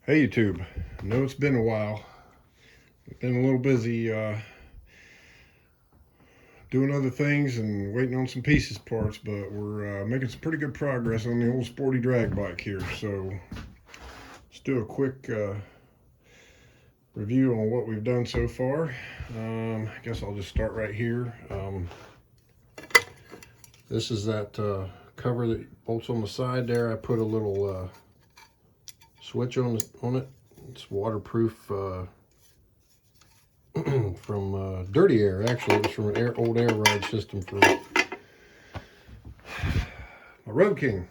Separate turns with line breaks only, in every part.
Hey YouTube, I know it's been a while. I've been a little busy doing other things and waiting on some pieces parts, but we're making some pretty good progress on the old sporty drag bike here. So let's do a quick review on what we've done so far. I guess I'll just start right here. This is that cover that bolts on the side there. I put a little switch on it. It's waterproof from Dirty Air. Actually, it was from an old air ride system for my Road King.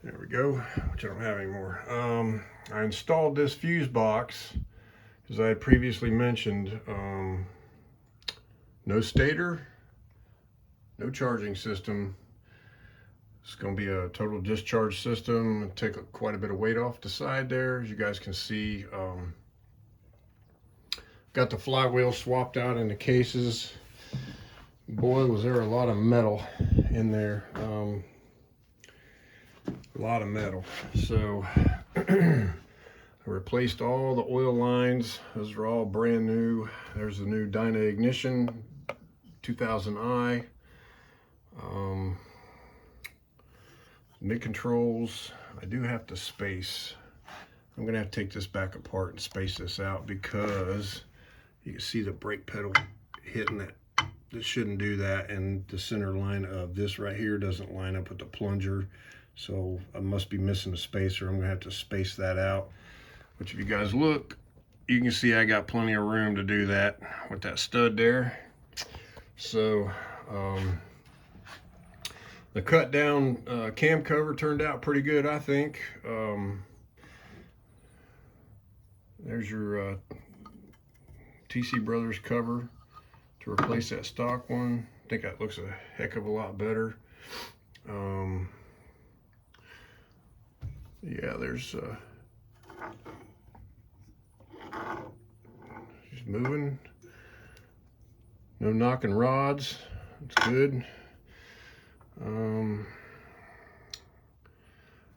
There we go, which I don't have anymore. I installed this fuse box, as I had previously mentioned. No stator, no charging system. It's going to be a total discharge system and take quite a bit of weight off the side there. As you guys can see, got the flywheel swapped out in the cases. Boy, was there a lot of metal in there. A lot of metal. So I replaced all the oil lines. Those are all brand new. There's the new Dyna ignition 2000i. Mid controls. I do have to space. I'm gonna have to take this back apart and space this out because you can see the brake pedal hitting that. This shouldn't do that, and the center line of this right here doesn't line up with the plunger, so I must be missing a spacer. I'm gonna have to space that out, which if you guys look, you can see I got plenty of room to do that with that stud there. So the cut down cam cover turned out pretty good, I think. There's your TC Brothers cover to replace that stock one. I think that looks a heck of a lot better. Yeah, there's just moving. No knocking rods. It's good.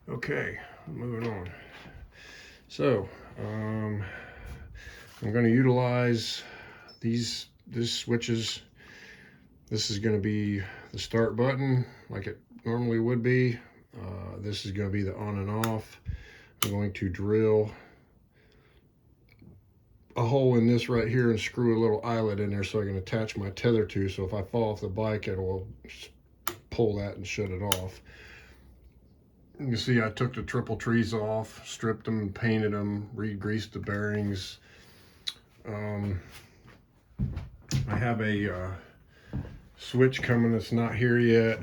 Okay, moving on. So I'm going to utilize these switches. This is going to be the start button like it normally would be. This is going to be the on and off. I'm going to drill a hole in this right here and screw a little eyelet in there so I can attach my tether to, so if I fall off the bike, it will pull that and shut it off. You can see I took the triple trees off, stripped them, painted them, re-greased the bearings. I have a switch coming that's not here yet,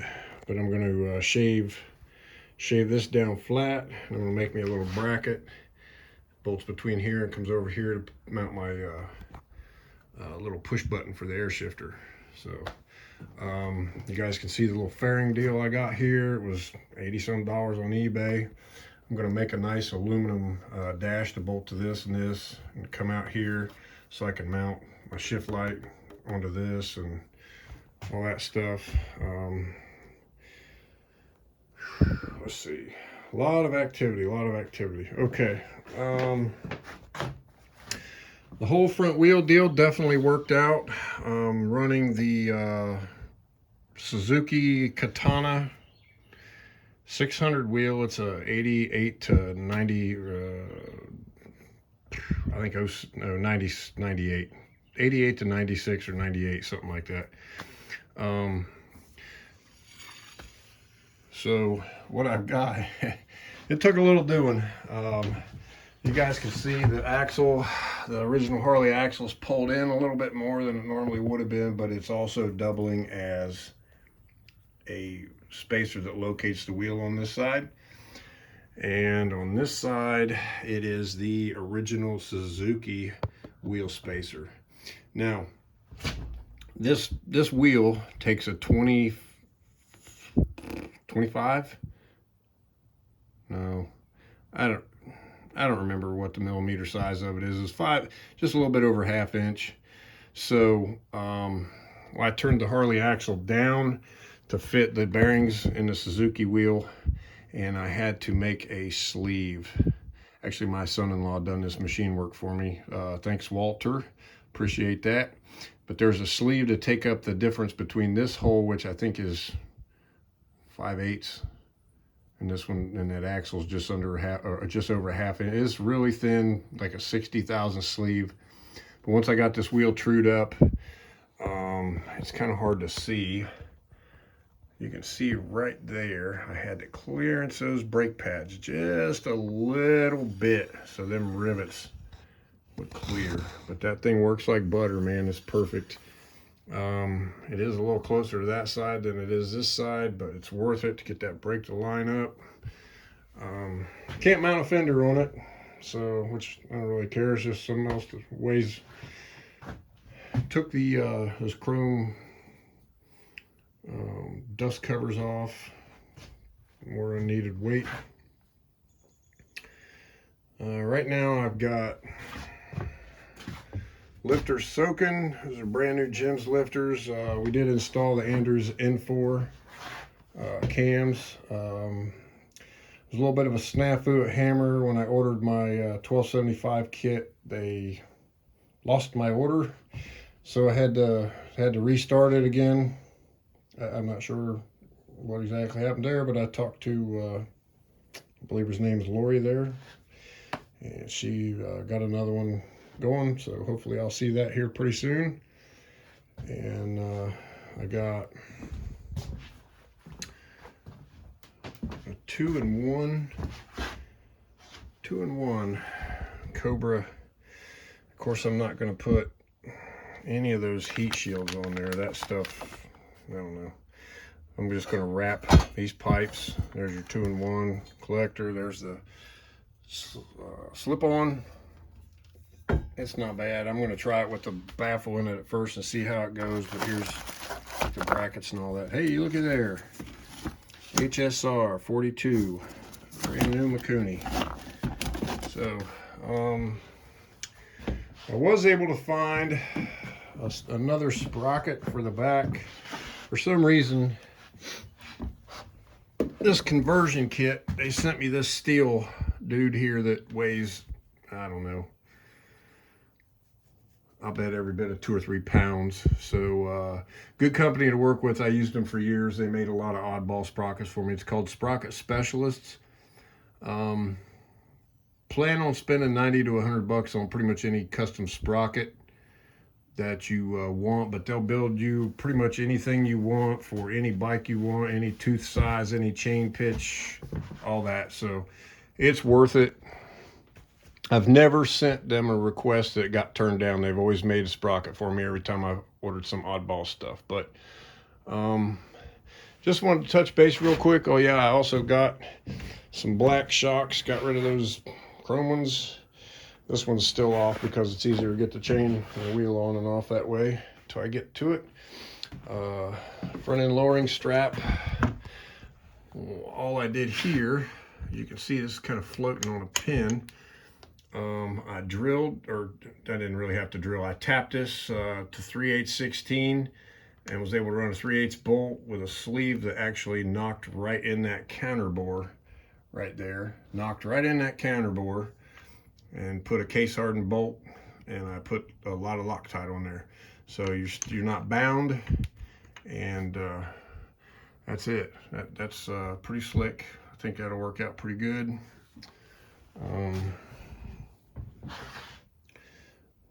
but I'm going to shave this down flat. I'm going to make me a little bracket. Bolts between here and comes over here to mount my little push button for the air shifter. So you guys can see the little fairing deal I got here. It was $80 some on eBay. I'm going to make a nice aluminum dash to bolt to this and come out here so I can mount my shift light onto this and all that stuff. Let's see, a lot of activity. Okay, the whole front wheel deal definitely worked out. Running the Suzuki Katana 600 wheel. It's a 88 to 90, I think 98, 88 to 96 or 98, something like that. So what I've got, it took a little doing. You guys can see the axle, the original Harley axle is pulled in a little bit more than it normally would have been, but it's also doubling as a spacer that locates the wheel on this side. And on this side, it is the original Suzuki wheel spacer. Now, this wheel takes a 25? No, I don't remember what the millimeter size of it is. It's just a little bit over ½ inch. So I turned the Harley axle down to fit the bearings in the Suzuki wheel, and I had to make a sleeve Actually, my son-in-law done this machine work for me. Thanks, Walter. Appreciate that. But there's a sleeve to take up the difference between this hole, which I think is 5/8, and this one, and that axle's just under half, or just over half. It is really thin, like a 60,000 sleeve. But once I got this wheel trued up, it's kind of hard to see. You can see right there, I had to clearance those brake pads just a little bit so them rivets would clear. But that thing works like butter, man. It's perfect. It is a little closer to that side than it is this side, but it's worth it to get that brake to line up. Can't mount a fender on it, so, which I don't really care. It's just something else that weighs. Took the those chrome dust covers off, more unneeded weight. Right now I've got lifters soaking. Those are brand new Jim's lifters. We did install the Andrews N4 cams. There's a little bit of a snafu at Hammer. When I ordered my 1275 kit, they lost my order, so I had to restart it again. I'm not sure what exactly happened there, but I talked to, I believe his name is Lori there, and she got another one going, so hopefully I'll see that here pretty soon. And I got a two-in-one Cobra. Of course, I'm not going to put any of those heat shields on there. That stuff, I don't know. I'm just going to wrap these pipes. There's your 2-in-1 collector. There's the slip-on. It's not bad. I'm going to try it with the baffle in it at first and see how it goes. But here's the brackets and all that. Hey, look at there. HSR 42. Brand new Mikuni. So, I was able to find another sprocket for the back. For some reason, this conversion kit, they sent me this steel dude here that weighs, I don't know, I'll bet every bit of 2 or 3 pounds. So good company to work with. I used them for years. They made a lot of oddball sprockets for me. It's called Sprocket Specialists. Plan on spending 90 to 100 bucks on pretty much any custom sprocket that you want, but they'll build you pretty much anything you want for any bike you want, any tooth size, any chain pitch, all that. So it's worth it. I've never sent them a request that got turned down. They've always made a sprocket for me every time I've ordered some oddball stuff. But just wanted to touch base real quick. Oh yeah, I also got some black shocks. Got rid of those chrome ones. This one's still off because it's easier to get the chain and the wheel on and off that way until I get to it. Front end lowering strap. All I did here, you can see this is kind of floating on a pin. I drilled, or I didn't really have to drill. I tapped this to 3/8 16 and was able to run a 3/8 bolt with a sleeve that actually knocked right in that counter bore right there. Knocked right in that counter bore. And put a case hardened bolt, and I put a lot of Loctite on there, so you're not bound, and that's it. That's pretty slick. I think that'll work out pretty good.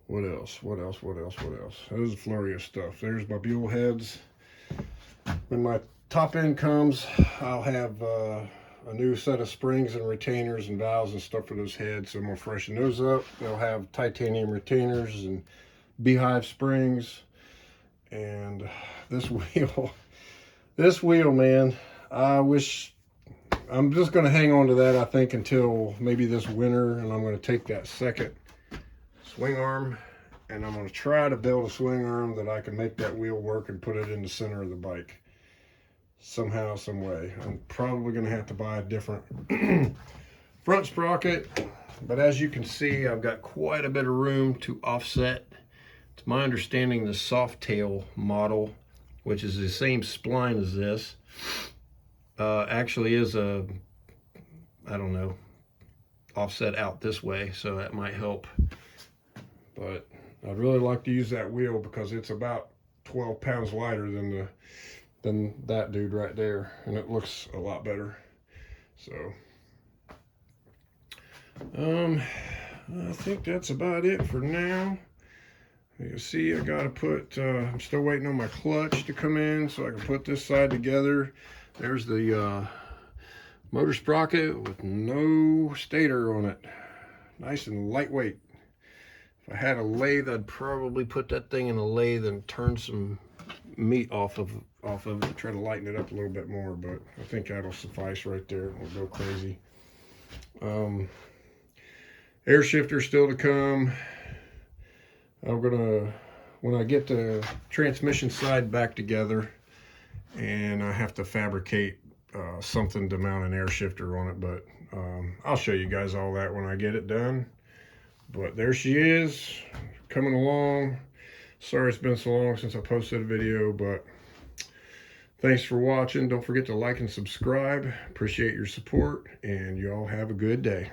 What else? There's a flurry of stuff. There's my buell heads. When my top end comes, I'll have a new set of springs and retainers and valves and stuff for those heads, so I'm gonna freshen those up. They'll have titanium retainers and beehive springs. And this wheel, man, I wish, I'm just gonna hang on to that, I think, until maybe this winter, and I'm gonna take that second swing arm and I'm gonna try to build a swing arm that I can make that wheel work and put it in the center of the bike somehow, some way. I'm probably going to have to buy a different front sprocket, but as you can see, I've got quite a bit of room to offset. It's my understanding the Softail model, which is the same spline as this, actually is a, I don't know, offset out this way, so that might help. But I'd really like to use that wheel because it's about 12 pounds lighter than that dude right there, and it looks a lot better. So I think that's about it for now. You see, I gotta put, I'm still waiting on my clutch to come in so I can put this side together. There's the motor sprocket with no stator on it. Nice and lightweight. If I had a lathe, I'd probably put that thing in a lathe and turn some meat off of it, try to lighten it up a little bit more, but I think that'll suffice right there. It won't go crazy. Air shifter still to come. I'm gonna, when I get the transmission side back together, and I have to fabricate something to mount an air shifter on it, but I'll show you guys all that when I get it done. But there she is, coming along. Sorry it's been so long since I posted a video, but thanks for watching. Don't forget to like and subscribe. Appreciate your support, and you all have a good day.